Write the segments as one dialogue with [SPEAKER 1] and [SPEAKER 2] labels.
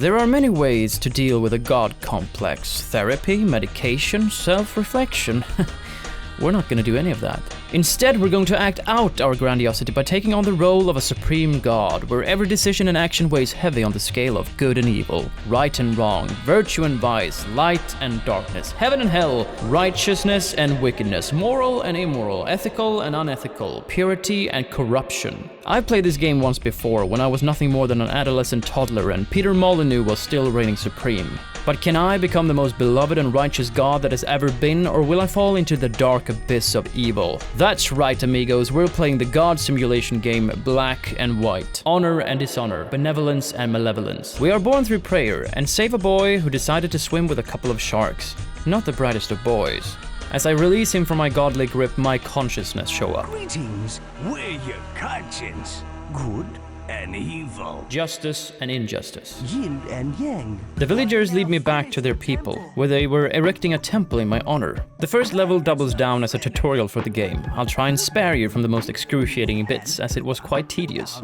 [SPEAKER 1] There are many ways to deal with a god complex. Therapy, medication, self-reflection. We're not going to do any of that. Instead, we're going to act out our grandiosity by taking on the role of a supreme god, where every decision and action weighs heavy on the scale of good and evil, right and wrong, virtue and vice, light and darkness, heaven and hell, righteousness and wickedness, moral and immoral, ethical and unethical, purity and corruption. I've played this game once before, when I was nothing more than an adolescent toddler and Peter Molyneux was still reigning supreme. But can I become the most beloved and righteous god that has ever been, or will I fall into the dark abyss of evil? That's right, amigos, we're playing the god simulation game Black and White. Honor and dishonor, benevolence and malevolence. We are born through prayer and save a boy who decided to swim with a couple of sharks. Not the brightest of boys. As I release him from my godly grip, my consciousness show up.
[SPEAKER 2] Greetings, we're your conscience. Good and evil.
[SPEAKER 1] Justice and injustice.
[SPEAKER 2] Yin and yang.
[SPEAKER 1] The villagers lead me back to their people, where they were erecting a temple in my honor. The first level doubles down as a tutorial for the game. I'll try and spare you from the most excruciating bits, as it was quite tedious.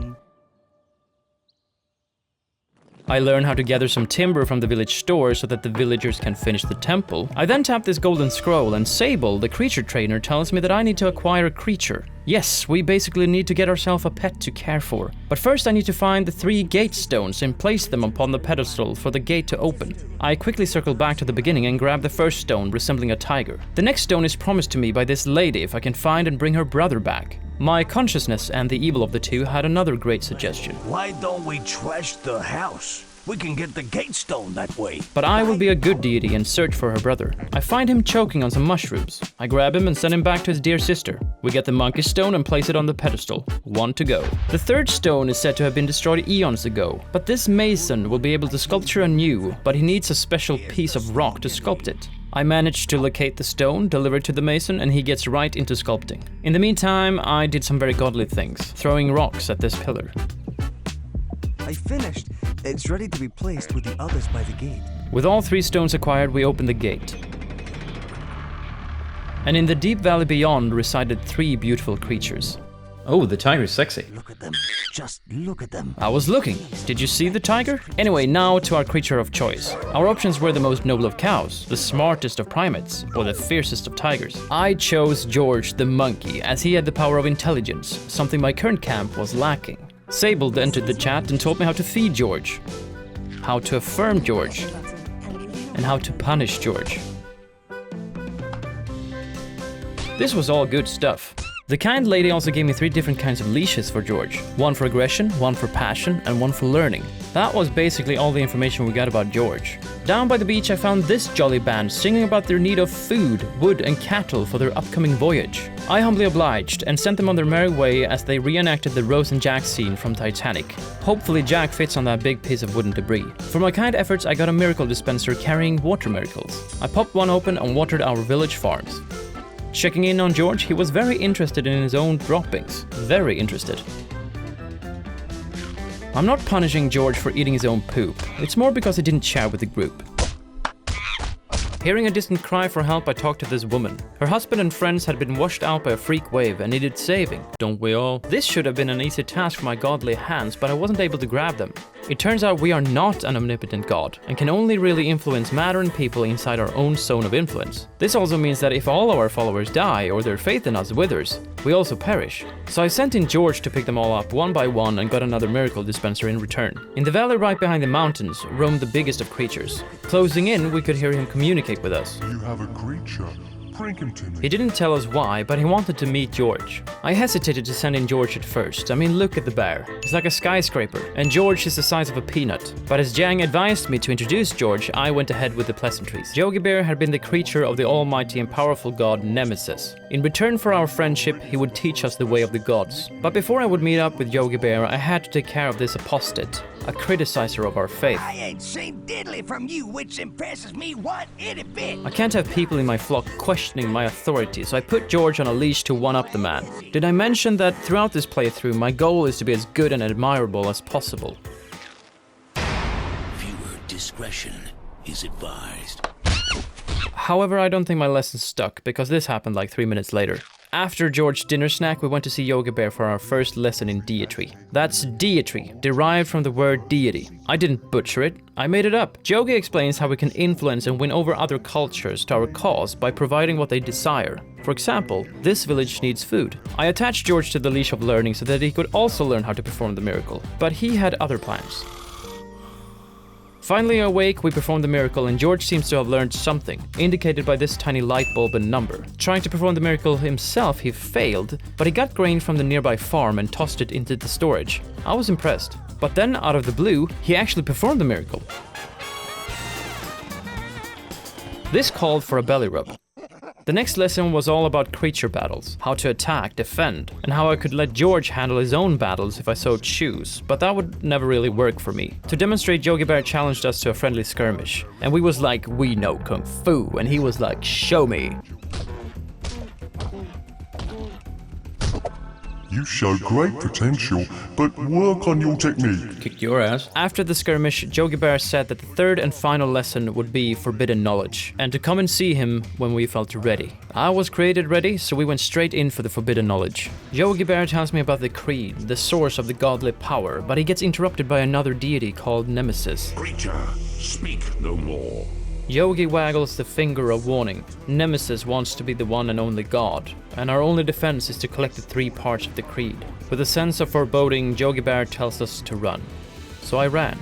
[SPEAKER 1] I learn how to gather some timber from the village store so that the villagers can finish the temple. I then tap this golden scroll and Sable, the creature trainer, tells me that I need to acquire a creature. Yes, we basically need to get ourselves a pet to care for. But first I need to find the 3 gate stones and place them upon the pedestal for the gate to open. I quickly circle back to the beginning and grab the first stone, resembling a tiger. The next stone is promised to me by this lady if I can find and bring her brother back. My consciousness and the evil of the two had another great suggestion.
[SPEAKER 2] Why don't we trash the house? We can get the gate stone that way.
[SPEAKER 1] But I will be a good deity and search for her brother. I find him choking on some mushrooms. I grab him and send him back to his dear sister. We get the monkey stone and place it on the pedestal. 1 to go. The third stone is said to have been destroyed eons ago, but this mason will be able to sculpture anew, but he needs a special piece of rock to sculpt it. I managed to locate the stone, deliver it to the mason, and he gets right into sculpting. In the meantime, I did some very godly things, throwing rocks at this pillar.
[SPEAKER 3] I finished. It's ready to be placed with the others by the gate.
[SPEAKER 1] With all 3 stones acquired, we opened the gate. And in the deep valley beyond resided 3 beautiful creatures. Oh, the tiger's sexy.
[SPEAKER 2] Look at them. Just look at them.
[SPEAKER 1] I was looking. Did you see the tiger? Anyway, now to our creature of choice. Our options were the most noble of cows, the smartest of primates, or the fiercest of tigers. I chose George the monkey, as he had the power of intelligence, something my current camp was lacking. Sable entered the chat and told me how to feed George, how to affirm George, and how to punish George. This was all good stuff. The kind lady also gave me 3 different kinds of leashes for George. 1 for aggression, 1 for passion, and 1 for learning. That was basically all the information we got about George. Down by the beach I found this jolly band singing about their need of food, wood, and cattle for their upcoming voyage. I humbly obliged and sent them on their merry way as they reenacted the Rose and Jack scene from Titanic. Hopefully Jack fits on that big piece of wooden debris. For my kind efforts I got a miracle dispenser carrying water miracles. I popped one open and watered our village farms. Checking in on George, he was very interested in his own droppings. Very interested. I'm not punishing George for eating his own poop. It's more because he didn't chat with the group. Hearing a distant cry for help, I talked to this woman. Her husband and friends had been washed out by a freak wave and needed saving. Don't we all? This should have been an easy task for my godly hands, but I wasn't able to grab them. It turns out we are not an omnipotent god, and can only really influence matter and people inside our own zone of influence. This also means that if all our followers die, or their faith in us withers, we also perish. So I sent in George to pick them all up one by one and got another miracle dispenser in return. In the valley right behind the mountains roamed the biggest of creatures. Closing in, we could hear him communicate with us.
[SPEAKER 4] You have a creature. Bring him to me.
[SPEAKER 1] He didn't tell us why, but he wanted to meet George. I hesitated to send in George at first. I mean, look at the bear. He's like a skyscraper, and George is the size of a peanut. But as Jang advised me to introduce George, I went ahead with the pleasantries. Yogi Bear had been the creature of the almighty and powerful god Nemesis. In return for our friendship, he would teach us the way of the gods. But before I would meet up with Yogi Bear, I had to take care of this apostate, a criticizer of our faith.
[SPEAKER 2] I ain't seen diddly from you, which impresses me what itty bit.
[SPEAKER 1] I can't have people in my flock questioning my authority, so I put George on a leash to one-up the man. Did I mention that throughout this playthrough, my goal is to be as good and admirable as possible?
[SPEAKER 5] Viewer discretion is advised.
[SPEAKER 1] However, I don't think my lesson stuck, because this happened like 3 minutes later. After George's dinner snack, we went to see Yogi Bear for our first lesson in deity. That's deity, derived from the word deity. I didn't butcher it, I made it up. Yogi explains how we can influence and win over other cultures to our cause by providing what they desire. For example, this village needs food. I attached George to the leash of learning so that he could also learn how to perform the miracle, but he had other plans. Finally awake, we performed the miracle and George seems to have learned something, indicated by this tiny light bulb and number. Trying to perform the miracle himself, he failed, but he got grain from the nearby farm and tossed it into the storage. I was impressed. But then, out of the blue, he actually performed the miracle. This called for a belly rub. The next lesson was all about creature battles, how to attack, defend, and how I could let George handle his own battles if I so choose, but that would never really work for me. To demonstrate, Yogi Bear challenged us to a friendly skirmish, and we was like, we know Kung Fu, and he was like, show me.
[SPEAKER 4] You show great potential, but work on your technique.
[SPEAKER 1] Kicked your ass. After the skirmish, Yogi Bear said that the third and final lesson would be forbidden knowledge, and to come and see him when we felt ready. I was created ready, so we went straight in for the forbidden knowledge. Yogi Bear tells me about the creed, the source of the godly power, but he gets interrupted by another deity called Nemesis.
[SPEAKER 5] Creature, speak no more.
[SPEAKER 1] Yogi waggles the finger of warning. Nemesis wants to be the one and only god, and our only defense is to collect the 3 parts of the creed. With a sense of foreboding, Yogi Bear tells us to run. So I ran.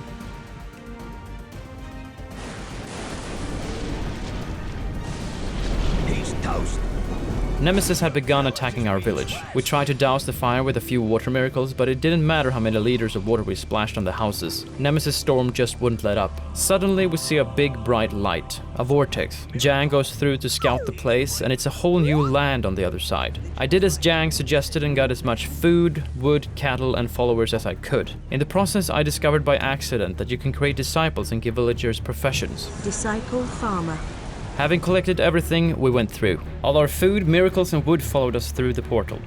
[SPEAKER 2] He's toast.
[SPEAKER 1] Nemesis had begun attacking our village. We tried to douse the fire with a few water miracles, but it didn't matter how many liters of water we splashed on the houses. Nemesis' storm just wouldn't let up. Suddenly we see a big bright light, a vortex. Jang goes through to scout the place, and it's a whole new land on the other side. I did as Jang suggested and got as much food, wood, cattle, and followers as I could. In the process, I discovered by accident that you can create disciples and give villagers professions.
[SPEAKER 6] Disciple farmer.
[SPEAKER 1] Having collected everything, we went through. All our food, miracles, and wood followed us through the portal.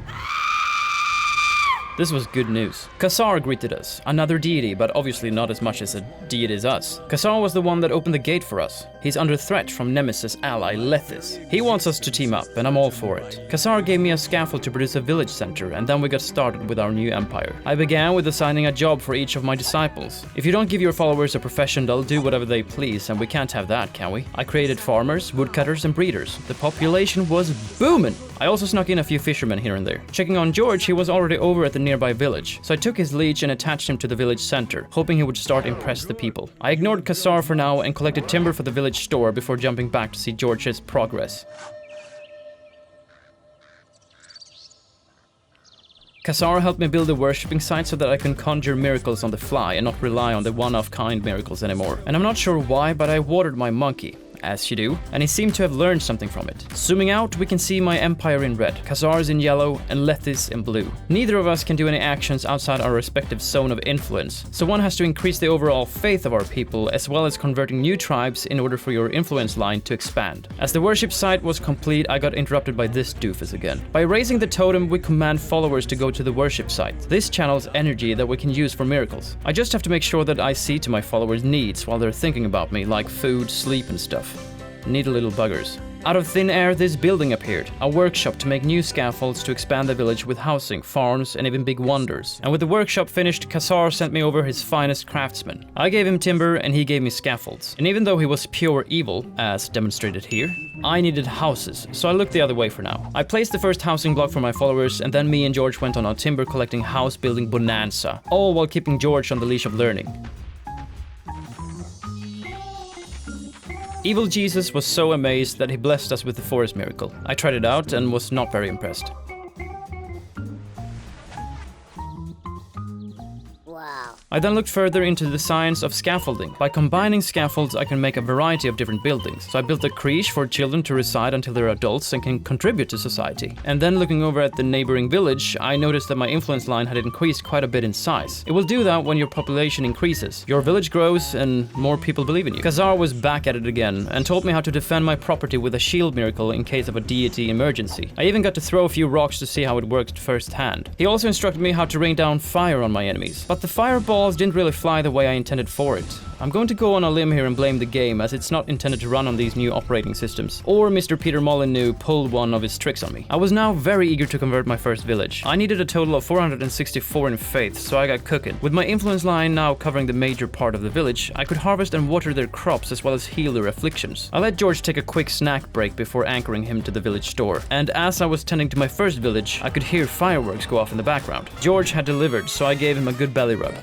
[SPEAKER 1] This was good news. Kassar greeted us, another deity, but obviously not as much as a deity as us. Kassar was the one that opened the gate for us. He's under threat from Nemesis' ally, Lethys. He wants us to team up, and I'm all for it. Kassar gave me a scaffold to produce a village center, and then we got started with our new empire. I began with assigning a job for each of my disciples. If you don't give your followers a profession, they'll do whatever they please, and we can't have that, can we? I created farmers, woodcutters, and breeders. The population was booming! I also snuck in a few fishermen here and there. Checking on George, he was already over at the nearby village, so I took his leech and attached him to the village center, hoping he would start impress the people. I ignored Kassar for now and collected timber for the village store before jumping back to see George's progress. Kassar helped me build a worshipping site so that I can conjure miracles on the fly and not rely on the one-off kind miracles anymore. And I'm not sure why, but I watered my monkey. As you do, and he seemed to have learned something from it. Zooming out, we can see my empire in red, Kassar's in yellow, and Lethys in blue. Neither of us can do any actions outside our respective zone of influence, so one has to increase the overall faith of our people, as well as converting new tribes in order for your influence line to expand. As the worship site was complete, I got interrupted by this doofus again. By raising the totem, we command followers to go to the worship site. This channels energy that we can use for miracles. I just have to make sure that I see to my followers' needs while they're thinking about me, like food, sleep, and stuff. Needy little buggers. Out of thin air, this building appeared, a workshop to make new scaffolds to expand the village with housing, farms, and even big wonders. And with the workshop finished, Kassar sent me over his finest craftsmen. I gave him timber and he gave me scaffolds. And even though he was pure evil, as demonstrated here, I needed houses, so I looked the other way for now. I placed the first housing block for my followers, and then me and George went on a timber collecting house building bonanza, all while keeping George on the leash of learning. Evil Jesus was so amazed that he blessed us with the forest miracle. I tried it out and was not very impressed. I then looked further into the science of scaffolding. By combining scaffolds, I can make a variety of different buildings. So I built a creche for children to reside until they're adults and can contribute to society. And then looking over at the neighboring village, I noticed that my influence line had increased quite a bit in size. It will do that when your population increases. Your village grows and more people believe in you. Kassar was back at it again and told me how to defend my property with a shield miracle in case of a deity emergency. I even got to throw a few rocks to see how it worked firsthand. He also instructed me how to rain down fire on my enemies. But the fireball didn't really fly the way I intended for it. I'm going to go on a limb here and blame the game, as it's not intended to run on these new operating systems. Or Mr. Peter Molyneux pulled one of his tricks on me. I was now very eager to convert my first village. I needed a total of 464 in faith, so I got cooking. With my influence line now covering the major part of the village, I could harvest and water their crops as well as heal their afflictions. I let George take a quick snack break before anchoring him to the village store. And as I was tending to my first village, I could hear fireworks go off in the background. George had delivered, so I gave him a good belly rub.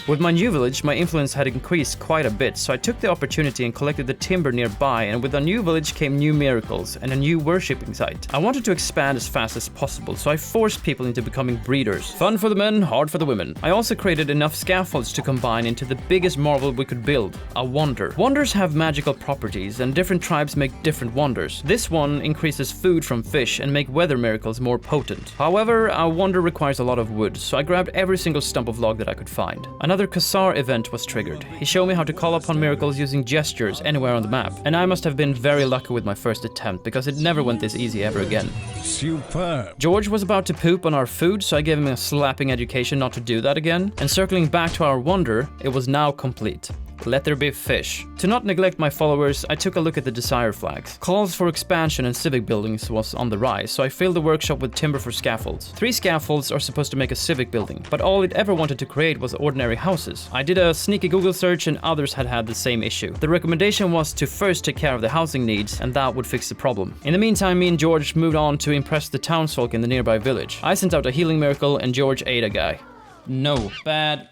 [SPEAKER 1] With my new village, my influence had increased quite a bit, so I took the opportunity and collected the timber nearby, and with a new village came new miracles and a new worshipping site. I wanted to expand as fast as possible, so I forced people into becoming breeders. Fun for the men, hard for the women. I also created enough scaffolds to combine into the biggest marvel we could build, a wonder. Wonders have magical properties, and different tribes make different wonders. This one increases food from fish and make weather miracles more potent. However, a wonder requires a lot of wood, so I grabbed every single stump of log that I could find. Another Khazar event was triggered. He showed me how to call upon miracles using gestures anywhere on the map, and I must have been very lucky with my first attempt, because it never went this easy ever again.
[SPEAKER 2] Superb.
[SPEAKER 1] George was about to poop on our food, so I gave him a slapping education not to do that again, and circling back to our wonder, it was now complete. Let there be fish. To not neglect my followers, I took a look at the desire flags. Calls for expansion and civic buildings was on the rise, so I filled the workshop with timber for scaffolds. 3 scaffolds are supposed to make a civic building, but all it ever wanted to create was ordinary houses. I did a sneaky Google search and others had the same issue. The recommendation was to first take care of the housing needs, and that would fix the problem. In the meantime, me and George moved on to impress the townsfolk in the nearby village. I sent out a healing miracle and George ate a guy. No, bad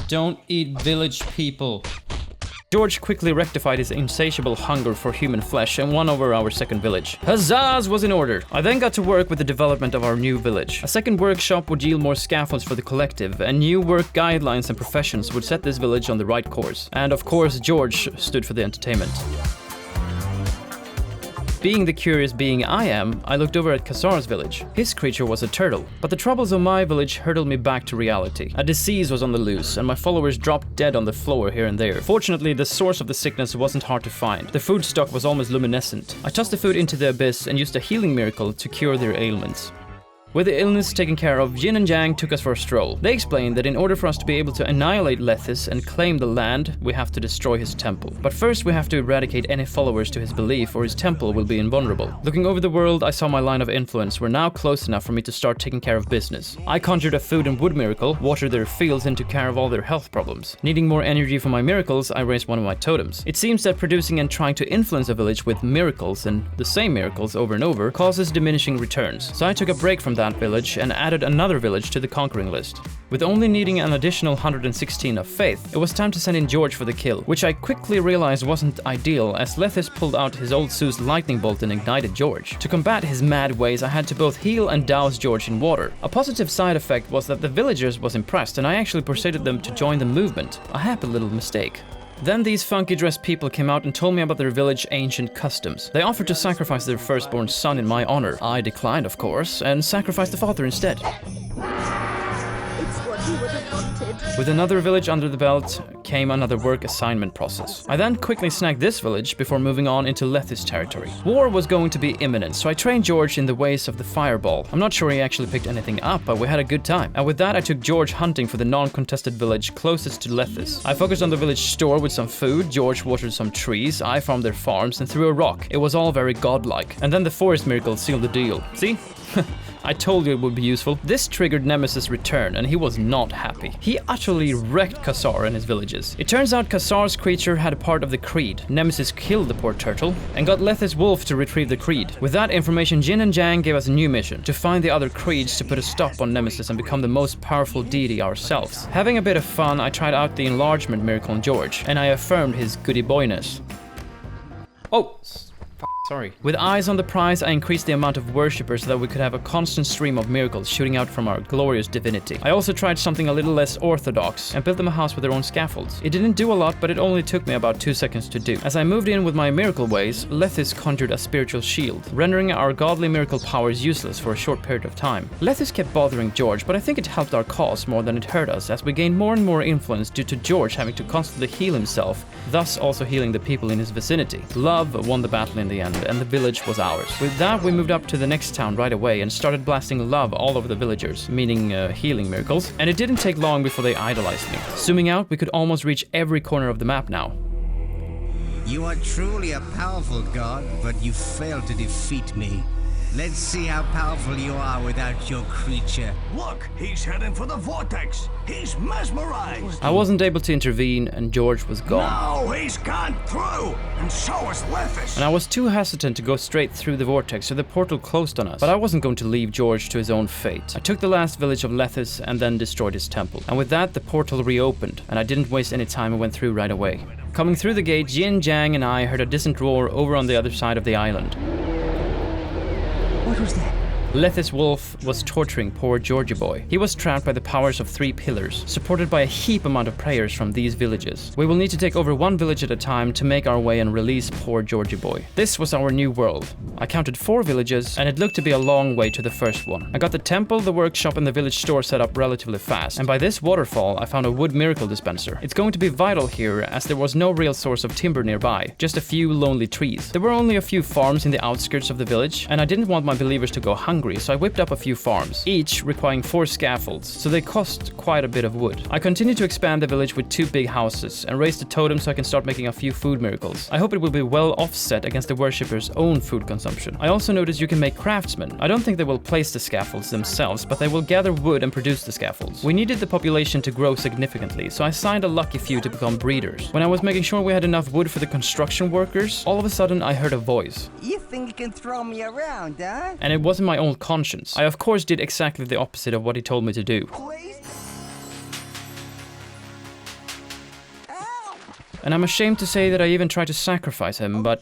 [SPEAKER 1] don't eat village people. George quickly rectified his insatiable hunger for human flesh and won over our second village. Huzzahs was in order. I then got to work with the development of our new village. A second workshop would yield more scaffolds for the collective, and new work guidelines and professions would set this village on the right course. And of course, George stood for the entertainment. Being the curious being I am, I looked over at Khazar's village. His creature was a turtle, but the troubles of my village hurtled me back to reality. A disease was on the loose, and my followers dropped dead on the floor here and there. Fortunately, the source of the sickness wasn't hard to find. The food stock was almost luminescent. I tossed the food into the abyss and used a healing miracle to cure their ailments. With the illness taken care of, Jin and Yang took us for a stroll. They explained that in order for us to be able to annihilate Lethys and claim the land, we have to destroy his temple. But first we have to eradicate any followers to his belief, or his temple will be invulnerable. Looking over the world, I saw my line of influence were now close enough for me to start taking care of business. I conjured a food and wood miracle, watered their fields, and took care of all their health problems. Needing more energy for my miracles, I raised one of my totems. It seems that producing and trying to influence a village with miracles, and the same miracles over and over, causes diminishing returns. So I took a break from that village and added another village to the conquering list. With only needing an additional 116 of faith, it was time to send in George for the kill, which I quickly realized wasn't ideal, as Lethys pulled out his old Zeus lightning bolt and ignited George. To combat his mad ways, I had to both heal and douse George in water. A positive side effect was that the villagers was impressed, and I actually persuaded them to join the movement. A happy little mistake. Then these funky dressed people came out and told me about their village ancient customs. They offered to sacrifice their firstborn son in my honor. I declined, of course, and sacrificed the father instead.
[SPEAKER 6] It's what you would have wanted.
[SPEAKER 1] With another village under the belt came another work assignment process. I then quickly snagged this village before moving on into Lethys territory. War was going to be imminent, so I trained George in the ways of the fireball. I'm not sure he actually picked anything up, but we had a good time. And with that, I took George hunting for the non-contested village closest to Lethys. I focused on the village store with some food, George watered some trees, I farmed their farms and threw a rock. It was all very godlike. And then the forest miracle sealed the deal. See? I told you it would be useful. This triggered Nemesis' return, and he was not happy. He utterly wrecked Khazar and his villages. It turns out Khazar's creature had a part of the creed. Nemesis killed the poor turtle and got Lethys Wolf to retrieve the creed. With that information, Jin and Yang gave us a new mission: to find the other creeds to put a stop on Nemesis and become the most powerful deity ourselves. Having a bit of fun, I tried out the enlargement miracle on George, and I affirmed his goody boyness. Oh! Sorry. With eyes on the prize, I increased the amount of worshippers so that we could have a constant stream of miracles shooting out from our glorious divinity. I also tried something a little less orthodox and built them a house with their own scaffolds. It didn't do a lot, but it only took me about 2 seconds to do. As I moved in with my miracle ways, Lethys conjured a spiritual shield, rendering our godly miracle powers useless for a short period of time. Lethys kept bothering George, but I think it helped our cause more than it hurt us, as we gained more and more influence due to George having to constantly heal himself, thus also healing the people in his vicinity. Love won the battle in the end. land and the village was ours. With that, we moved up to the next town right away and started blasting love all over the villagers, meaning healing miracles. And it didn't take long before they idolized me. Zooming out, we could almost reach every corner of the map now.
[SPEAKER 7] You are truly a powerful god, but you failed to defeat me. Let's see how powerful you are without your creature.
[SPEAKER 2] Look, he's heading for the vortex. He's mesmerized.
[SPEAKER 1] I wasn't able to intervene and George was gone.
[SPEAKER 2] No, he's gone through, and so is Lethys.
[SPEAKER 1] And I was too hesitant to go straight through the vortex, so the portal closed on us. But I wasn't going to leave George to his own fate. I took the last village of Lethys and then destroyed his temple. And with that, the portal reopened, and I didn't waste any time and went through right away. Coming through the gate, Jin, Jang, and I heard a distant roar over on the other side of the island.
[SPEAKER 3] What was that?
[SPEAKER 1] Lethys Wolf was torturing poor Georgie boy. He was trapped by the powers of 3 pillars, supported by a heap amount of prayers from these villages. We will need to take over 1 village at a time to make our way and release poor Georgie boy. This was our new world. I counted 4 villages, and it looked to be a long way to the first one. I got the temple, the workshop, and the village store set up relatively fast, and by this waterfall, I found a wood miracle dispenser. It's going to be vital here, as there was no real source of timber nearby, just a few lonely trees. There were only a few farms in the outskirts of the village, and I didn't want my believers to go hungry, so I whipped up a few farms, each requiring 4 scaffolds, so they cost quite a bit of wood. I continued to expand the village with 2 big houses, and raised a totem so I can start making a few food miracles. I hope it will be well offset against the worshippers' own food consumption. I also noticed you can make craftsmen. I don't think they will place the scaffolds themselves, but they will gather wood and produce the scaffolds. We needed the population to grow significantly, so I signed a lucky few to become breeders. When I was making sure we had enough wood for the construction workers, all of a sudden I heard a voice.
[SPEAKER 7] You think you can throw me around, huh?
[SPEAKER 1] And it wasn't my own conscience. I of course did exactly the opposite of what he told me to do. And I'm ashamed to say that I even tried to sacrifice him, but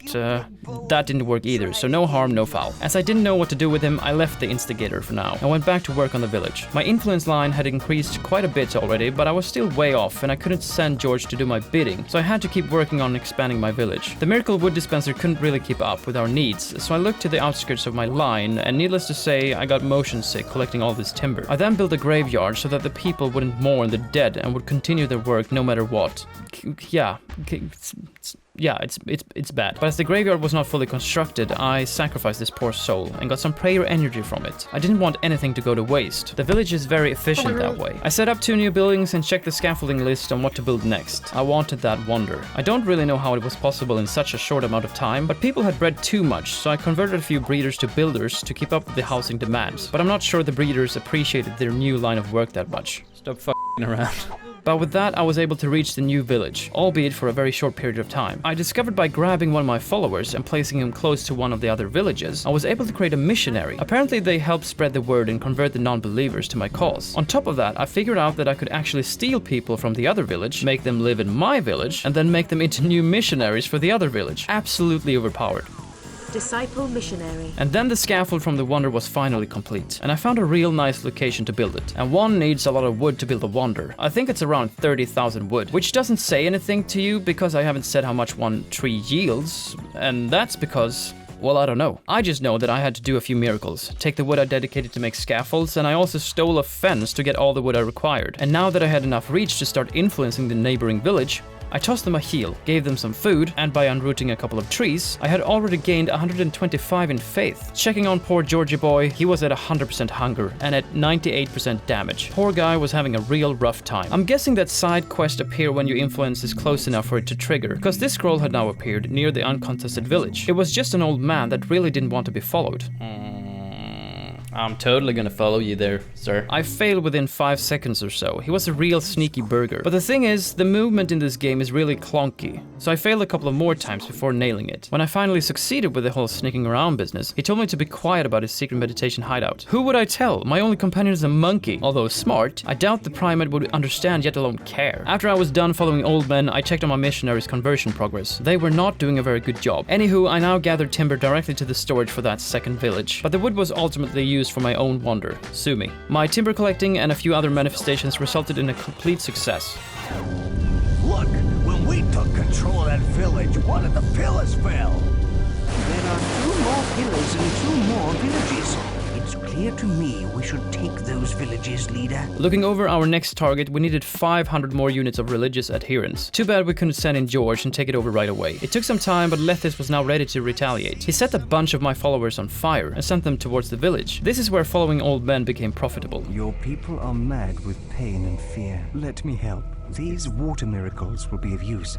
[SPEAKER 1] that didn't work either, so no harm, no foul. As I didn't know what to do with him, I left the instigator for now. I went back to work on the village. My influence line had increased quite a bit already, but I was still way off, and I couldn't send George to do my bidding, so I had to keep working on expanding my village. The miracle wood dispenser couldn't really keep up with our needs, so I looked to the outskirts of my line, and needless to say, I got motion sick collecting all this timber. I then built a graveyard so that the people wouldn't mourn the dead and would continue their work no matter what. It's bad. But as the graveyard was not fully constructed, I sacrificed this poor soul and got some prayer energy from it. I didn't want anything to go to waste. The village is very efficient that way. I set up 2 new buildings and checked the scaffolding list on what to build next. I wanted that wonder. I don't really know how it was possible in such a short amount of time, but people had bred too much, so I converted a few breeders to builders to keep up with the housing demands. But I'm not sure the breeders appreciated their new line of work that much. Stop f***ing around. But with that, I was able to reach the new village, albeit for a very short period of time. I discovered by grabbing one of my followers and placing him close to one of the other villages, I was able to create a missionary. Apparently they helped spread the word and convert the non-believers to my cause. On top of that, I figured out that I could actually steal people from the other village, make them live in my village, and then make them into new missionaries for the other village. Absolutely overpowered.
[SPEAKER 6] Disciple missionary.
[SPEAKER 1] And then the scaffold from the wonder was finally complete, and I found a real nice location to build it. And one needs a lot of wood to build a wonder. I think it's around 30,000 wood, which doesn't say anything to you because I haven't said how much one tree yields, and that's because, well, I don't know. I just know that I had to do a few miracles, take the wood I dedicated to make scaffolds, and I also stole a fence to get all the wood I required. And now that I had enough reach to start influencing the neighboring village, I tossed them a heal, gave them some food, and by unrooting a couple of trees, I had already gained 125 in faith. Checking on poor Georgie boy, he was at 100% hunger and at 98% damage. Poor guy was having a real rough time. I'm guessing that side quests appear when your influence is close enough for it to trigger, because this scroll had now appeared near the uncontested village. It was just an old man that really didn't want to be followed. I'm totally gonna follow you there, sir. I failed within 5 seconds or so. He was a real sneaky burger. But the thing is, the movement in this game is really clunky. So I failed a couple of more times before nailing it. When I finally succeeded with the whole sneaking around business, he told me to be quiet about his secret meditation hideout. Who would I tell? My only companion is a monkey. Although smart, I doubt the primate would understand, yet alone care. After I was done following old men, I checked on my missionaries' conversion progress. They were not doing a very good job. Anywho, I now gathered timber directly to the storage for that second village. But the wood was ultimately used for my own wonder. Sue me. My timber collecting and a few other manifestations resulted in a complete success.
[SPEAKER 2] Look, when we took control of that village, one of the pillars fell.
[SPEAKER 3] There are 2 more pillars and 2 more villages. It
[SPEAKER 2] seems clear to me we should take those villages, leader.
[SPEAKER 1] Looking over our next target, we needed 500 more units of religious adherents. Too bad we couldn't send in George and take it over right away. It took some time, but Lethys was now ready to retaliate. He set a bunch of my followers on fire and sent them towards the village. This is where following old men became profitable.
[SPEAKER 3] Your people are mad with pain and fear. Let me help. These water miracles will be of use.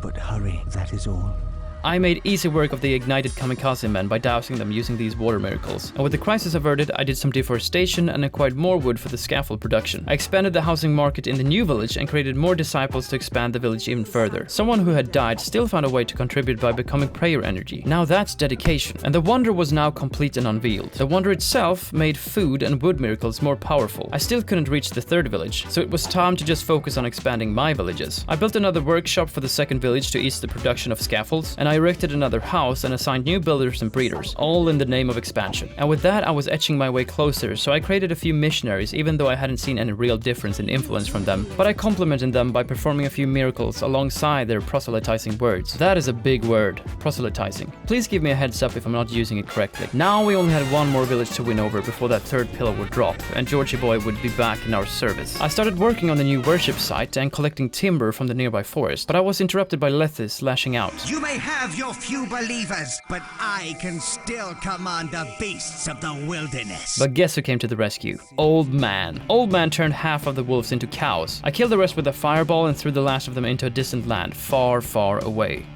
[SPEAKER 3] But hurry, that is all.
[SPEAKER 1] I made easy work of the ignited kamikaze men by dousing them using these water miracles. And with the crisis averted, I did some deforestation and acquired more wood for the scaffold production. I expanded the housing market in the new village and created more disciples to expand the village even further. Someone who had died still found a way to contribute by becoming prayer energy. Now that's dedication. And the wonder was now complete and unveiled. The wonder itself made food and wood miracles more powerful. I still couldn't reach the third village, so it was time to just focus on expanding my villages. I built another workshop for the second village to ease the production of scaffolds, and I erected another house and assigned new builders and breeders, all in the name of expansion. And with that, I was etching my way closer, so I created a few missionaries, even though I hadn't seen any real difference in influence from them. But I complimented them by performing a few miracles alongside their proselytizing words. That is a big word, proselytizing. Please give me a heads up if I'm not using it correctly. Now we only had one more village to win over before that third pillar would drop, and Georgie boy would be back in our service. I started working on the new worship site and collecting timber from the nearby forest, but I was interrupted by Lethys lashing out.
[SPEAKER 7] You may have your few believers, but I can still command the beasts of the wilderness.
[SPEAKER 1] But guess who came to the rescue? Old Man. Old Man turned half of the wolves into cows. I killed the rest with a fireball and threw the last of them into a distant land, far, far away.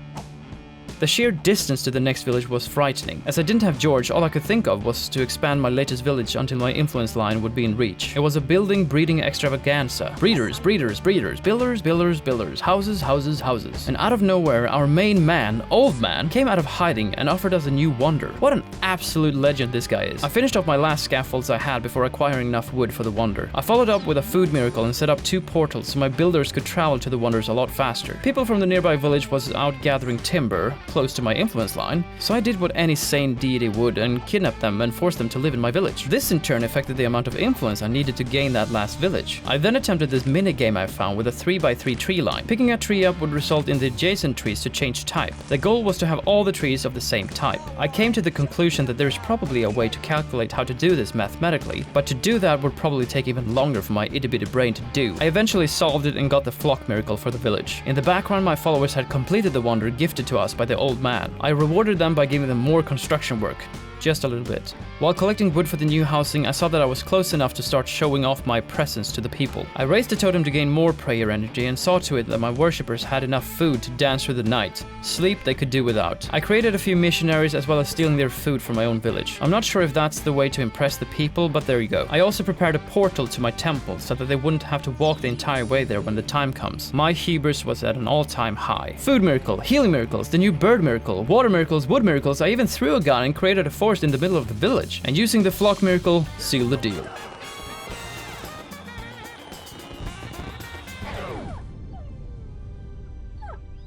[SPEAKER 1] The sheer distance to the next village was frightening. As I didn't have George, all I could think of was to expand my latest village until my influence line would be in reach. It was a building breeding extravaganza. Breeders, breeders, breeders, builders, builders, builders, houses, houses, houses. And out of nowhere, our main man, Old Man, came out of hiding and offered us a new wonder. What an absolute legend this guy is. I finished off my last scaffolds I had before acquiring enough wood for the wonder. I followed up with a food miracle and set up 2 portals so my builders could travel to the wonders a lot faster. People from the nearby village was out gathering timber close to my influence line, so I did what any sane deity would and kidnapped them and forced them to live in my village. This in turn affected the amount of influence I needed to gain that last village. I then attempted this mini-game I found with a 3x3 tree line. Picking a tree up would result in the adjacent trees to change type. The goal was to have all the trees of the same type. I came to the conclusion that there's probably a way to calculate how to do this mathematically, but to do that would probably take even longer for my itty-bitty brain to do. I eventually solved it and got the flock miracle for the village. In the background, my followers had completed the wonder gifted to us by the old man. I rewarded them by giving them more construction work. Just a little bit. While collecting wood for the new housing, I saw that I was close enough to start showing off my presence to the people. I raised the totem to gain more prayer energy and saw to it that my worshippers had enough food to dance through the night. Sleep they could do without. I created a few missionaries as well as stealing their food from my own village. I'm not sure if that's the way to impress the people, but there you go. I also prepared a portal to my temple so that they wouldn't have to walk the entire way there when the time comes. My hubris was at an all-time high. Food miracle, healing miracles, the new bird miracle, water miracles, wood miracles. I even threw a gun and created a forest in the middle of the village, and using the flock miracle, sealed the deal.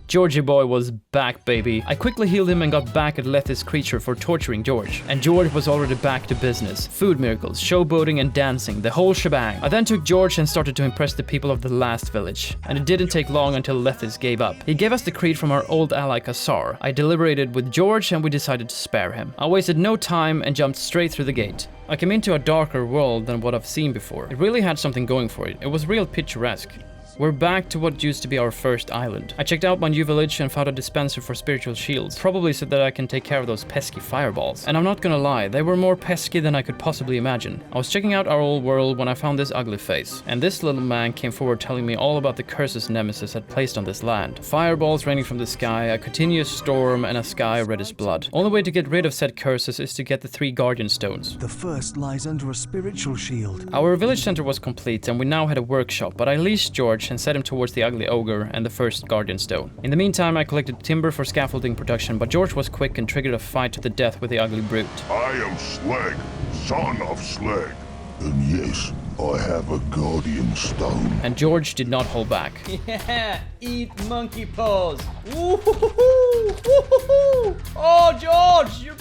[SPEAKER 1] Georgie boy was back, baby. I quickly healed him and got back at Lethys' creature for torturing George. And George was already back to business. Food miracles, showboating and dancing, the whole shebang. I then took George and started to impress the people of the last village. And it didn't take long until Lethys gave up. He gave us the creed from our old ally Kassar. I deliberated with George and we decided to spare him. I wasted no time and jumped straight through the gate. I came into a darker world than what I've seen before. It really had something going for it. It was real picturesque. We're back to what used to be our first island. I checked out my new village and found a dispenser for spiritual shields, probably so that I can take care of those pesky fireballs. And I'm not gonna lie, they were more pesky than I could possibly imagine. I was checking out our old world when I found this ugly face, and this little man came forward telling me all about the curses Nemesis had placed on this land. Fireballs raining from the sky, a continuous storm, and a sky red as blood. Only way to get rid of said curses is to get the 3 guardian stones.
[SPEAKER 3] The first lies under a spiritual shield.
[SPEAKER 1] Our village center was complete and we now had a workshop, but I leashed George and set him towards the ugly ogre and the first guardian stone. In the meantime, I collected timber for scaffolding production, but George was quick and triggered a fight to the death with the ugly brute.
[SPEAKER 4] I am Slag, son of Slag. And yes, I have a guardian stone.
[SPEAKER 1] And George did not hold back.
[SPEAKER 8] Yeah, eat monkey paws. Woo-hoo-hoo-hoo. Woo-hoo-hoo. Oh, George, you're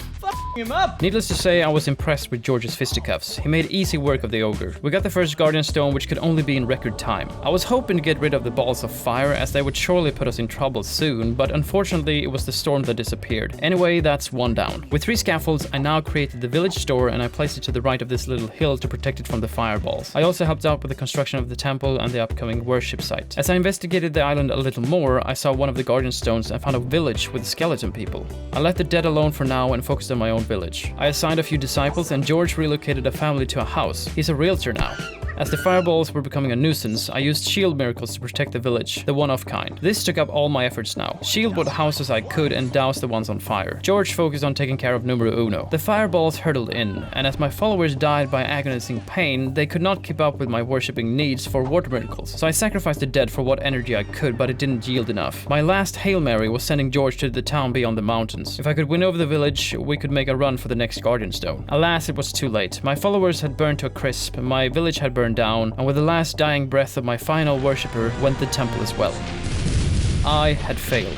[SPEAKER 1] him up! Needless to say, I was impressed with George's fisticuffs. He made easy work of the ogre. We got the first Guardian Stone, which could only be in record time. I was hoping to get rid of the balls of fire, as they would surely put us in trouble soon, but unfortunately it was the storm that disappeared. Anyway, that's one down. With 3 scaffolds, I now created the village store, and I placed it to the right of this little hill to protect it from the fireballs. I also helped out with the construction of the temple and the upcoming worship site. As I investigated the island a little more, I saw one of the Guardian Stones and found a village with skeleton people. I left the dead alone for now and focused on my own village. I assigned a few disciples, and George relocated a family to a house. He's a realtor now. As the fireballs were becoming a nuisance, I used shield miracles to protect the village, the one-off kind. This took up all my efforts now. Shield what houses I could and douse the ones on fire. George focused on taking care of numero uno. The fireballs hurtled in, and as my followers died by agonizing pain, they could not keep up with my worshipping needs for water miracles. So I sacrificed the dead for what energy I could, but it didn't yield enough. My last Hail Mary was sending George to the town beyond the mountains. If I could win over the village, we could make a run for the next Guardian Stone. Alas, it was too late. My followers had burned to a crisp, my village had burned down, and with the last dying breath of my final worshipper went the temple as well. I had failed.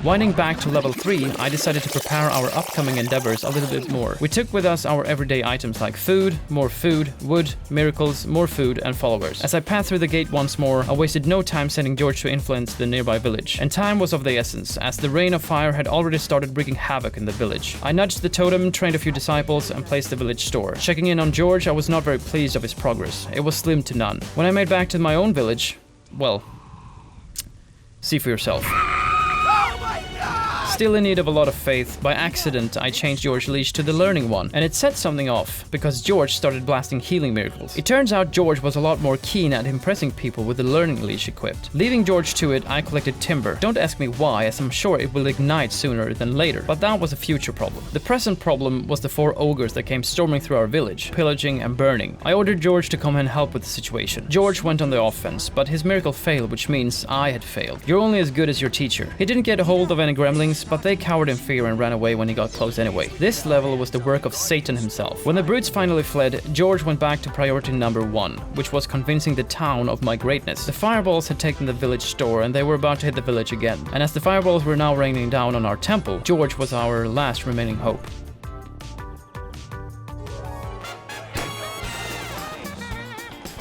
[SPEAKER 1] Winding back to level 3, I decided to prepare our upcoming endeavors a little bit more. We took with us our everyday items like food, more food, wood, miracles, more food, and followers. As I passed through the gate once more, I wasted no time sending George to influence the nearby village. And time was of the essence, as the rain of fire had already started wreaking havoc in the village. I nudged the totem, trained a few disciples, and placed the village store. Checking in on George, I was not very pleased of his progress. It was slim to none. When I made back to my own village, well, see for yourself. Still in need of a lot of faith, by accident I changed George's leash to the learning one, and it set something off, because George started blasting healing miracles. It turns out George was a lot more keen at impressing people with the learning leash equipped. Leaving George to it, I collected timber. Don't ask me why, as I'm sure it will ignite sooner than later, but that was a future problem. The present problem was the 4 ogres that came storming through our village, pillaging and burning. I ordered George to come and help with the situation. George went on the offense, but his miracle failed, which means I had failed. You're only as good as your teacher. He didn't get a hold of any gremlins, but they cowered in fear and ran away when he got close anyway. This level was the work of Satan himself. When the brutes finally fled, George went back to priority number 1, which was convincing the town of my greatness. The fireballs had taken the village store, and they were about to hit the village again. And as the fireballs were now raining down on our temple, George was our last remaining hope.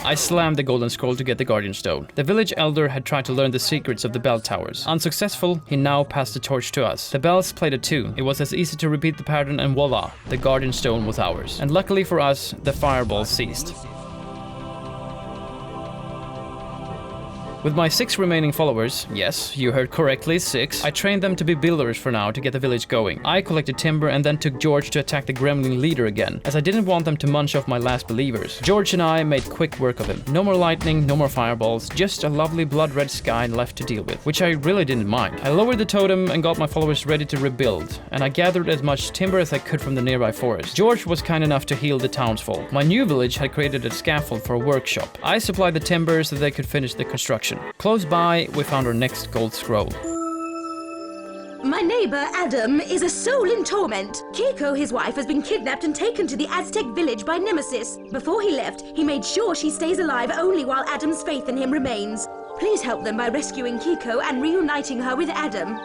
[SPEAKER 1] I slammed the golden scroll to get the Guardian Stone. The village elder had tried to learn the secrets of the bell towers. Unsuccessful, he now passed the torch to us. The bells played a tune. It was as easy to repeat the pattern, and voila, the Guardian Stone was ours. And luckily for us, the fireball ceased. With my 6 remaining followers, yes, you heard correctly, 6, I trained them to be builders for now to get the village going. I collected timber and then took George to attack the gremlin leader again, as I didn't want them to munch off my last believers. George and I made quick work of him. No more lightning, no more fireballs, just a lovely blood-red sky left to deal with, which I really didn't mind. I lowered the totem and got my followers ready to rebuild, and I gathered as much timber as I could from the nearby forest. George was kind enough to heal the townsfolk. My new village had created a scaffold for a workshop. I supplied the timber so they could finish the construction. Close by, we found our next gold scroll.
[SPEAKER 6] My neighbor, Adam, is a soul in torment. Keiko, his wife, has been kidnapped and taken to the Aztec village by Nemesis. Before he left, he made sure she stays alive only while Adam's faith in him remains. Please help them by rescuing Keiko and reuniting her with Adam.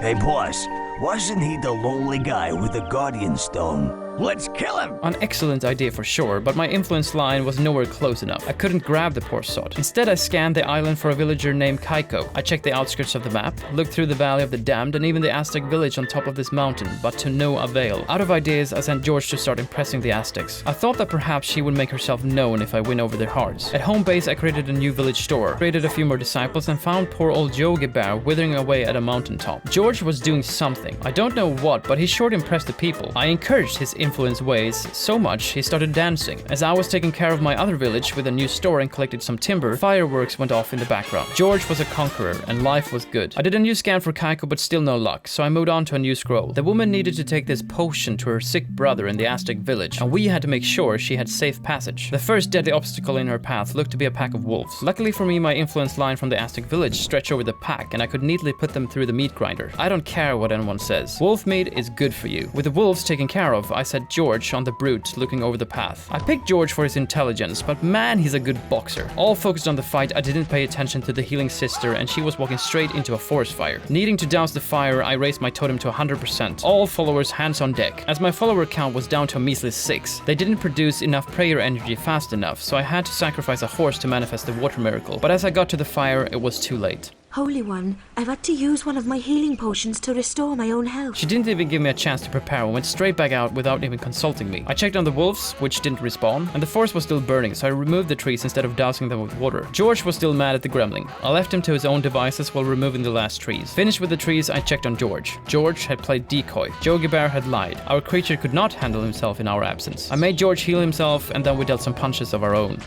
[SPEAKER 2] Hey, boss, wasn't he the lonely guy with the Guardian Stone? Let's kill him!
[SPEAKER 1] An excellent idea for sure, but my influence line was nowhere close enough. I couldn't grab the poor sod. Instead, I scanned the island for a villager named Keiko. I checked the outskirts of the map, looked through the Valley of the Damned and even the Aztec village on top of this mountain, but to no avail. Out of ideas, I sent George to start impressing the Aztecs. I thought that perhaps she would make herself known if I win over their hearts. At home base, I created a new village store, created a few more disciples, and found poor old Yogi Bear withering away at a mountaintop. George was doing something. I don't know what, but he sure impressed the people. I encouraged his influence ways so much he started dancing. As I was taking care of my other village with a new store and collected some timber, fireworks went off in the background. George was a conqueror and life was good. I did a new scan for Keiko but still no luck, so I moved on to a new scroll. The woman needed to take this potion to her sick brother in the Aztec village, and we had to make sure she had safe passage. The first deadly obstacle in her path looked to be a pack of wolves. Luckily for me, my influence line from the Aztec village stretched over the pack and I could neatly put them through the meat grinder. I don't care what anyone says. Wolf meat is good for you. With the wolves taken care of, I set George on the brute looking over the path. I picked George for his intelligence, but man, he's a good boxer. All focused on the fight, I didn't pay attention to the healing sister, and she was walking straight into a forest fire. Needing to douse the fire, I raised my totem to 100%. All followers hands on deck. As my follower count was down to a measly 6, they didn't produce enough prayer energy fast enough, so I had to sacrifice a horse to manifest the water miracle. But as I got to the fire, it was too late.
[SPEAKER 6] Holy One, I've had to use one of my healing potions to restore my own health.
[SPEAKER 1] She didn't even give me a chance to prepare and went straight back out without even consulting me. I checked on the wolves, which didn't respawn, and the forest was still burning, so I removed the trees instead of dousing them with water. George was still mad at the gremlin. I left him to his own devices while removing the last trees. Finished with the trees, I checked on George. George had played decoy. Jogi Bear had lied. Our creature could not handle himself in our absence. I made George heal himself, and then we dealt some punches of our own.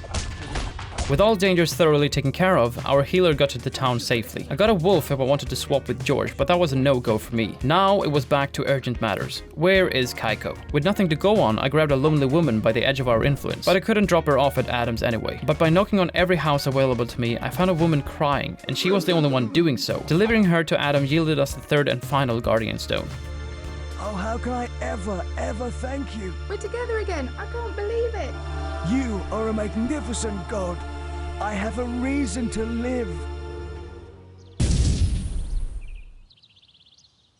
[SPEAKER 1] With all dangers thoroughly taken care of, our healer got to the town safely. I got a wolf if I wanted to swap with George, but that was a no-go for me. Now it was back to urgent matters. Where is Kaiko? With nothing to go on, I grabbed a lonely woman by the edge of our influence, but I couldn't drop her off at Adam's anyway. But by knocking on every house available to me, I found a woman crying, and she was the only one doing so. Delivering her to Adam yielded us the third and final Guardian Stone.
[SPEAKER 3] Oh, how can I ever thank you?
[SPEAKER 8] We're together again. I can't believe it.
[SPEAKER 3] You are a magnificent god. I have a reason to live.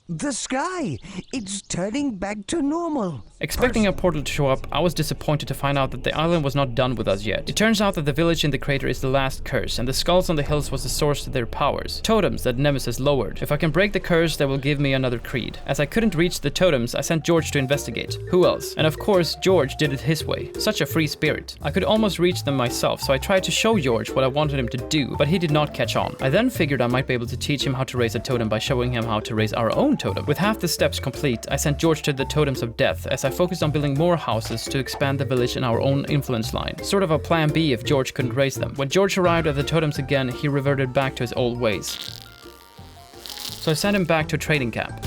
[SPEAKER 3] The sky! It's turning back to normal.
[SPEAKER 1] Expecting a portal to show up, I was disappointed to find out that the island was not done with us yet. It turns out that the village in the crater is the last curse, and the skulls on the hills was the source to their powers. Totems that Nemesis lowered. If I can break the curse, they will give me another creed. As I couldn't reach the totems, I sent George to investigate. Who else? And of course, George did it his way. Such a free spirit. I could almost reach them myself, so I tried to show George what I wanted him to do, but he did not catch on. I then figured I might be able to teach him how to raise a totem by showing him how to raise our own totem. With half the steps complete, I sent George to the totems of death as I focused on building more houses to expand the village in our own influence line. Sort of a plan B if George couldn't raise them. When George arrived at the totems again, he reverted back to his old ways. So I sent him back to a trading camp.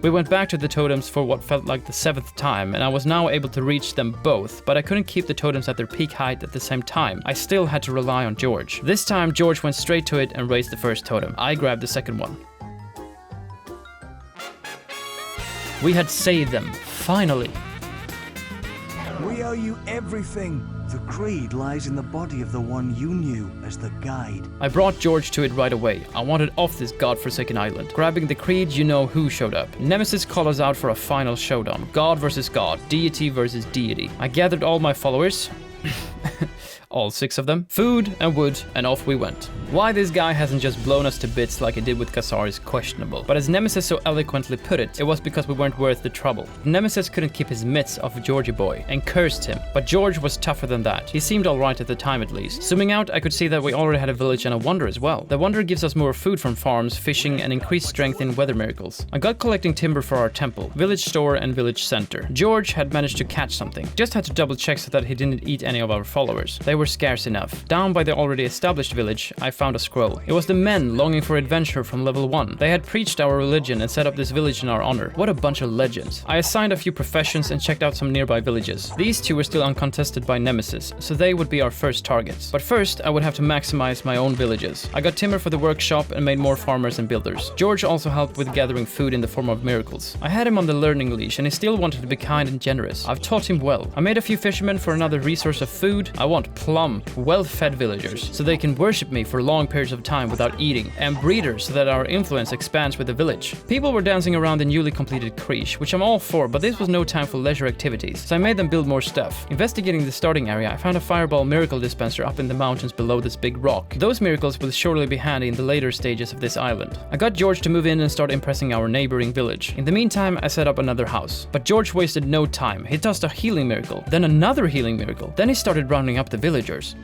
[SPEAKER 1] We went back to the totems for what felt like the 7th time, and I was now able to reach them both, but I couldn't keep the totems at their peak height at the same time. I still had to rely on George. This time, George went straight to it and raised the first totem. I grabbed the second one. We had saved them, finally.
[SPEAKER 3] We owe you everything. The creed lies in the body of the one you knew as the guide.
[SPEAKER 1] I brought George to it right away. I wanted off this godforsaken island. Grabbing the creed, you know who showed up. Nemesis called us out for a final showdown. God versus God, deity versus deity. I gathered all my followers. All 6 of them, food and wood, and off we went. Why this guy hasn't just blown us to bits like he did with Kassar is questionable, but as Nemesis so eloquently put it was because we weren't worth the trouble. Nemesis couldn't keep his mitts off Georgie boy, and cursed him, but George was tougher than that. He seemed alright at the time at least. Zooming out, I could see that we already had a village and a wonder as well. The wonder gives us more food from farms, fishing, and increased strength in weather miracles. I got collecting timber for our temple, village store, and village center. George had managed to catch something. Just had to double check so that he didn't eat any of our followers. They were scarce enough. Down by the already established village, I found a scroll. It was the men longing for adventure from level 1. They had preached our religion and set up this village in our honor. What a bunch of legends. I assigned a few professions and checked out some nearby villages. These 2 were still uncontested by Nemesis, so they would be our first targets. But first, I would have to maximize my own villages. I got timber for the workshop and made more farmers and builders. George also helped with gathering food in the form of miracles. I had him on the learning leash and he still wanted to be kind and generous. I've taught him well. I made a few fishermen for another resource of food. I want plump, well-fed villagers so they can worship me for long periods of time without eating, and breeders so that our influence expands with the village. People were dancing around the newly completed creche, which I'm all for, but this was no time for leisure activities, so I made them build more stuff. Investigating the starting area, I found a fireball miracle dispenser up in the mountains below this big rock. Those miracles will surely be handy in the later stages of this island. I got George to move in and start impressing our neighboring village. In the meantime, I set up another house, but George wasted no time. He tossed a healing miracle, then another healing miracle, then he started rounding up the villagers.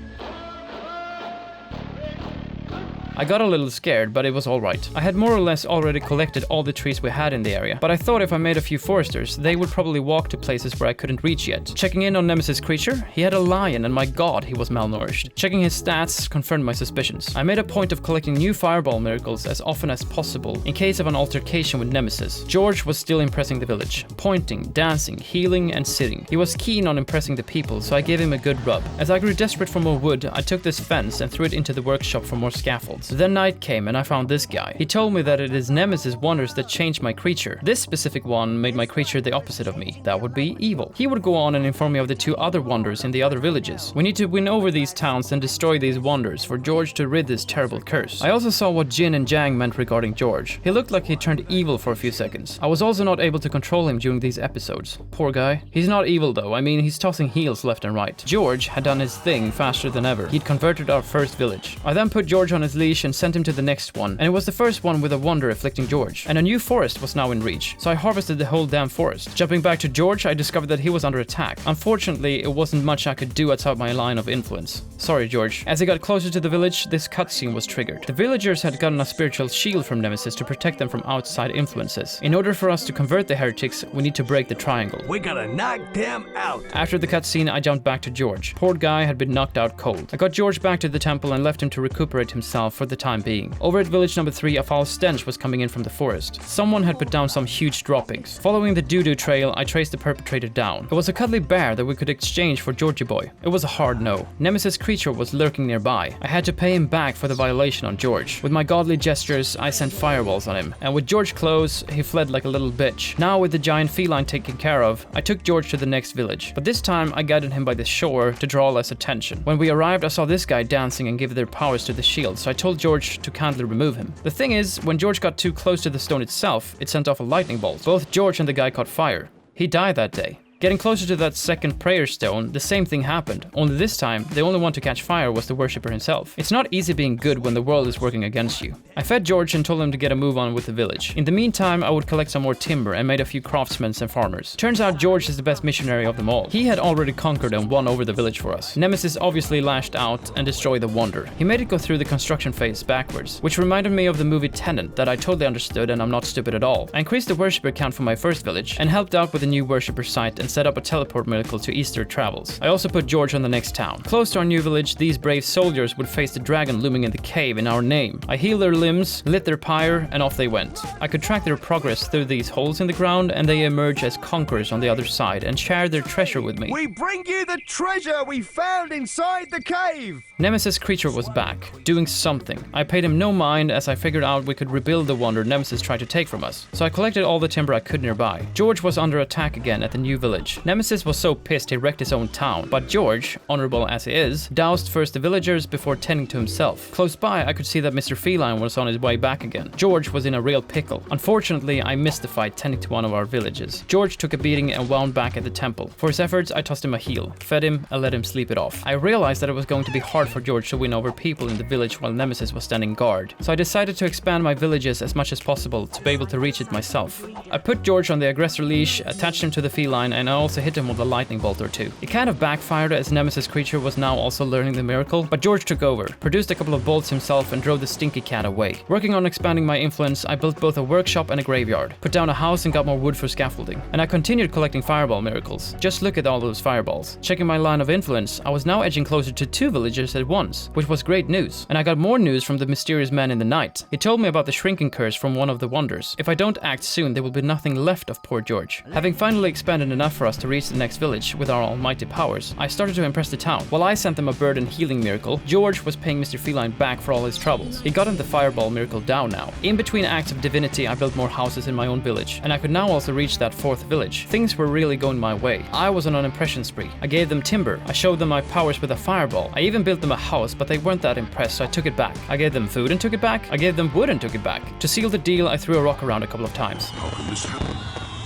[SPEAKER 1] I got a little scared, but it was alright. I had more or less already collected all the trees we had in the area, but I thought if I made a few foresters, they would probably walk to places where I couldn't reach yet. Checking in on Nemesis' creature, he had a lion and my god, he was malnourished. Checking his stats confirmed my suspicions. I made a point of collecting new fireball miracles as often as possible in case of an altercation with Nemesis. George was still impressing the village, pointing, dancing, healing, and sitting. He was keen on impressing the people, so I gave him a good rub. As I grew desperate for more wood, I took this fence and threw it into the workshop for more scaffolds. seconds. Then night came and I found this guy. He told me that it is Nemesis wonders that changed my creature. This specific one made my creature the opposite of me. That would be evil. He would go on and inform me of the 2 other wonders in the other villages. We need to win over these towns and destroy these wonders for George to rid this terrible curse. I also saw what Jin and Jang meant regarding George. He looked like he turned evil for a few seconds. I was also not able to control him during these episodes. Poor guy. He's not evil though. I mean, he's tossing heels left and right. George had done his thing faster than ever. He'd converted our first village. I then put George on his leash and sent him to the next one, and it was the first one with a wonder afflicting George. And a new forest was now in reach, so I harvested the whole damn forest. Jumping back to George, I discovered that he was under attack. Unfortunately, it wasn't much I could do outside my line of influence. Sorry, George. As he got closer to the village, this cutscene was triggered. The villagers had gotten a spiritual shield from Nemesis to protect them from outside influences. In order for us to convert the heretics, we need to break the triangle.
[SPEAKER 2] We gotta knock them out.
[SPEAKER 1] After the cutscene, I jumped back to George. Poor guy had been knocked out cold. I got George back to the temple and left him to recuperate himself for the time being. Over at village number 3, a foul stench was coming in from the forest. Someone had put down some huge droppings. Following the doo-doo trail, I traced the perpetrator down. It was a cuddly bear that we could exchange for Georgie boy. It was a hard no. Nemesis creature was lurking nearby. I had to pay him back for the violation on George. With my godly gestures, I sent fireballs on him. And with George close, he fled like a little bitch. Now with the giant feline taken care of, I took George to the next village. But this time, I guided him by the shore to draw less attention. When we arrived, I saw this guy dancing and give their powers to the shield, so I told George to kindly remove him. The thing is, when George got too close to the stone itself, it sent off a lightning bolt. Both George and the guy caught fire. He died that day. Getting closer to that second prayer stone, the same thing happened, only this time, the only one to catch fire was the worshipper himself. It's not easy being good when the world is working against you. I fed George and told him to get a move on with the village. In the meantime, I would collect some more timber and made a few craftsmen and farmers. Turns out George is the best missionary of them all. He had already conquered and won over the village for us. Nemesis obviously lashed out and destroyed the wonder. He made it go through the construction phase backwards, which reminded me of the movie Tenet that I totally understood and I'm not stupid at all. I increased the worshipper count for my first village and helped out with a new worshipper site and set up a teleport miracle to Easter travels. I also put George on the next town. Close to our new village, these brave soldiers would face the dragon looming in the cave in our name. I healed their limbs, lit their pyre, and off they went. I could track their progress through these holes in the ground, and they emerge as conquerors on the other side and share their treasure with me.
[SPEAKER 9] We bring you the treasure we found inside the cave!
[SPEAKER 1] Nemesis creature was back, doing something. I paid him no mind as I figured out we could rebuild the wonder Nemesis tried to take from us. So I collected all the timber I could nearby. George was under attack again at the new village. Nemesis was so pissed he wrecked his own town, but George, honorable as he is, doused first the villagers before tending to himself. Close by, I could see that Mr. Feline was on his way back again. George was in a real pickle. Unfortunately, I missed the fight tending to one of our villages. George took a beating and wound back at the temple. For his efforts, I tossed him a heal, fed him, and let him sleep it off. I realized that it was going to be hard for George to win over people in the village while Nemesis was standing guard, so I decided to expand my villages as much as possible to be able to reach it myself. I put George on the aggressor leash, attached him to the feline, and I also hit him with a lightning bolt or two. It kind of backfired as Nemesis creature was now also learning the miracle, but George took over, produced a couple of bolts himself and drove the stinky cat away. Working on expanding my influence, I built both a workshop and a graveyard, put down a house and got more wood for scaffolding, and I continued collecting fireball miracles. Just look at all those fireballs. Checking my line of influence, I was now edging closer to 2 villagers at once, which was great news, and I got more news from the mysterious man in the night. He told me about the shrinking curse from one of the wonders. If I don't act soon, there will be nothing left of poor George. Having finally expanded enough for us to reach the next village with our almighty powers, I started to impress the town. While I sent them a bird and healing miracle, George was paying Mr. Feline back for all his troubles. He got him the fireball miracle down now. In between acts of divinity, I built more houses in my own village, and I could now also reach that 4th village. Things were really going my way. I was on an impression spree. I gave them timber. I showed them my powers with a fireball. I even built them a house, but they weren't that impressed, so I took it back. I gave them food and took it back. I gave them wood and took it back. To seal the deal, I threw a rock around a couple of times.
[SPEAKER 5] How can this happen?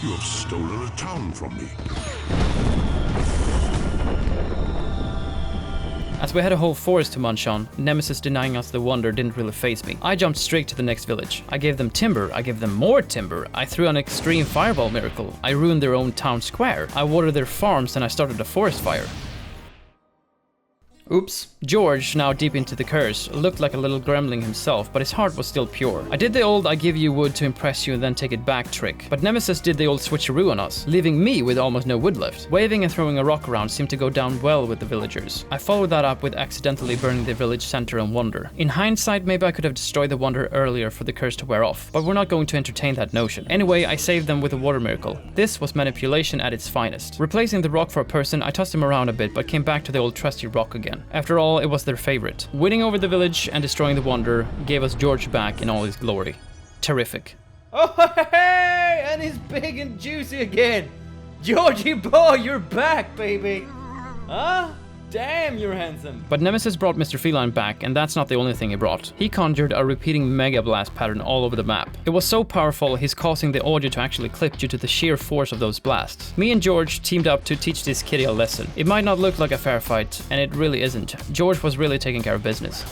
[SPEAKER 5] You have stolen a town from me.
[SPEAKER 1] As we had a whole forest to munch on, Nemesis denying us the wonder didn't really faze me. I jumped straight to the next village. I gave them timber, I gave them more timber, I threw an extreme fireball miracle, I ruined their own town square, I watered their farms, and I started a forest fire. Oops. George, now deep into the curse, looked like a little gremlin himself, but his heart was still pure. I did the old I give you wood to impress you and then take it back trick, but Nemesis did the old switcheroo on us, leaving me with almost no wood left. Waving and throwing a rock around seemed to go down well with the villagers. I followed that up with accidentally burning the village center and wonder. In hindsight, maybe I could have destroyed the wonder earlier for the curse to wear off, but we're not going to entertain that notion. Anyway, I saved them with a water miracle. This was manipulation at its finest. Replacing the rock for a person, I tossed him around a bit, but came back to the old trusty rock again. plan. After all, it was their favorite. Winning over the village and destroying the Wonder gave us George back in all his glory. Terrific. Oh, hey! And he's big and juicy again! Georgie boy, you're back, baby! Huh? Damn, you're handsome. But Nemesis brought Mr. Feline back, and that's not the only thing he brought. He conjured a repeating Mega Blast pattern all over the map. It was so powerful, he's causing the audio to actually clip due to the sheer force of those blasts. Me and George teamed up to teach this kitty a lesson. It might not look like a fair fight, and it really isn't. George was really taking care of business.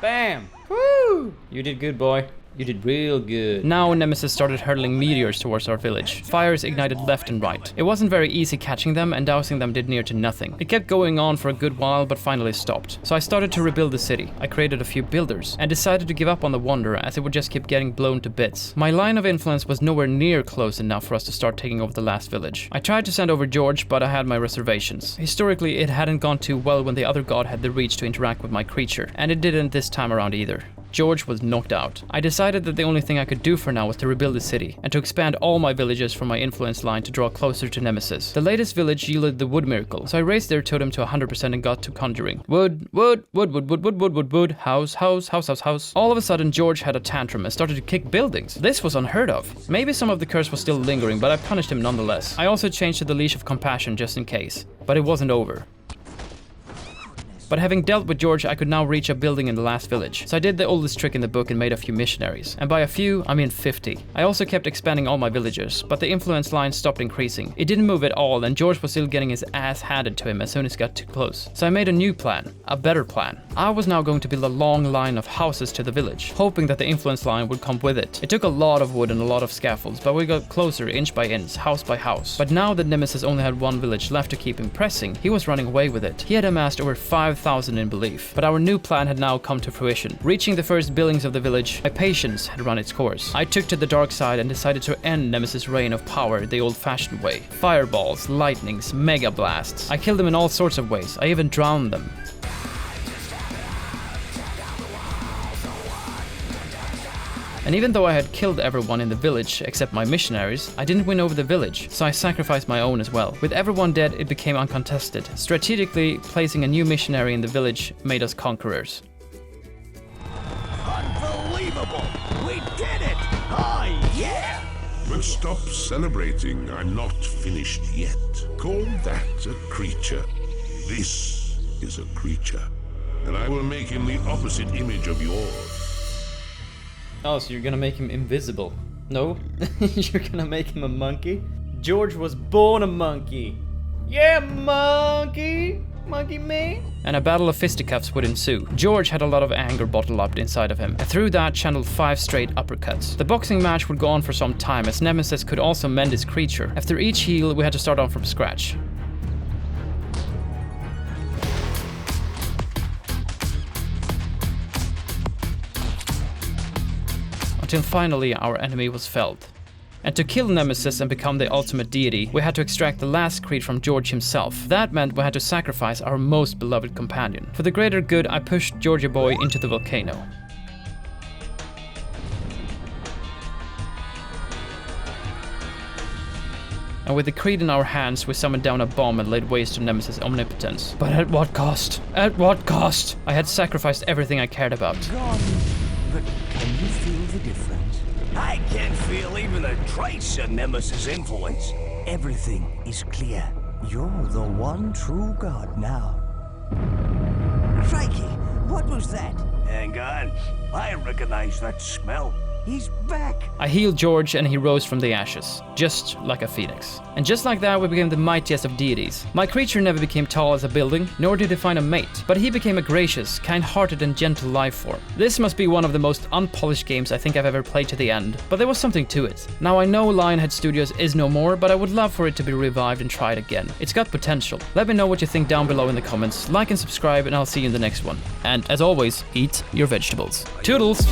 [SPEAKER 1] Bam! Woo! You did good, boy. You did real good. Now Nemesis started hurling meteors towards our village. Fires ignited left and right. It wasn't very easy catching them, and dousing them did near to nothing. It kept going on for a good while, but finally stopped. So I started to rebuild the city. I created a few builders, and decided to give up on the Wonder, as it would just keep getting blown to bits. My line of influence was nowhere near close enough for us to start taking over the last village. I tried to send over George, but I had my reservations. Historically, it hadn't gone too well when the other god had the reach to interact with my creature, and it didn't this time around either. George was knocked out. I decided that the only thing I could do for now was to rebuild the city, and to expand all my villages from my influence line to draw closer to Nemesis. The latest village yielded the wood miracle, so I raised their totem to 100% and got to conjuring. Wood, wood, wood, wood, wood, wood, wood, wood, wood, house, house, house, house, house. All of a sudden, George had a tantrum and started to kick buildings. This was unheard of. Maybe some of the curse was still lingering, but I punished him nonetheless. I also changed to the leash of compassion just in case, but it wasn't over. But having dealt with George, I could now reach a building in the last village. So I did the oldest trick in the book and made a few missionaries. And by a few, I mean 50. I also kept expanding all my villagers, but the influence line stopped increasing. It didn't move at all, and George was still getting his ass handed to him as soon as he got too close. So I made a new plan, a better plan. I was now going to build a long line of houses to the village, hoping that the influence line would come with it. It took a lot of wood and a lot of scaffolds, but we got closer inch by inch, house by house. But now that Nemesis only had one village left to keep him pressing, he was running away with it. He had amassed over 5,000 in belief. But our new plan had now come to fruition. Reaching the first buildings of the village, my patience had run its course. I took to the dark side and decided to end Nemesis' reign of power the old-fashioned way. Fireballs, lightnings, mega blasts. I killed them in all sorts of ways. I even drowned them. And even though I had killed everyone in the village except my missionaries, I didn't win over the village, so I sacrificed my own as well. With everyone dead, it became uncontested. Strategically, placing a new missionary in the village made us conquerors.
[SPEAKER 2] Unbelievable! We did it! Oh, yeah!
[SPEAKER 5] But stop celebrating. I'm not finished yet. Call that a creature. This is a creature. And I will make him the opposite image of yours.
[SPEAKER 1] Oh, so you're gonna make him invisible? No? You're gonna make him a monkey? George was born a monkey! Yeah, monkey! Monkey me? And a battle of fisticuffs would ensue. George had a lot of anger bottled up inside of him, and through that channeled 5 straight uppercuts. The boxing match would go on for some time, as Nemesis could also mend his creature. After each heal, we had to start on from scratch. Until finally our enemy was felled. And to kill Nemesis and become the ultimate deity, we had to extract the last creed from George himself. That meant we had to sacrifice our most beloved companion. For the greater good, I pushed Georgia Boy into the volcano. And with the creed in our hands, we summoned down a bomb and laid waste to Nemesis' omnipotence. But at what cost? At what cost? I had sacrificed everything I cared about.
[SPEAKER 3] Gone, but can you feel the difference?
[SPEAKER 2] I can't feel even a trace of Nemesis' influence.
[SPEAKER 3] Everything is clear. You're the one true god now.
[SPEAKER 2] Crikey, what was that? Hang on, I recognize that smell.
[SPEAKER 3] He's back!
[SPEAKER 1] I healed George and he rose from the ashes, just like a phoenix. And just like that, we became the mightiest of deities. My creature never became tall as a building, nor did he find a mate, but he became a gracious, kind-hearted and gentle life form. This must be one of the most unpolished games I think I've ever played to the end, but there was something to it. Now I know Lionhead Studios is no more, but I would love for it to be revived and tried again. It's got potential. Let me know what you think down below in the comments, like and subscribe, and I'll see you in the next one. And as always, eat your vegetables. Toodles!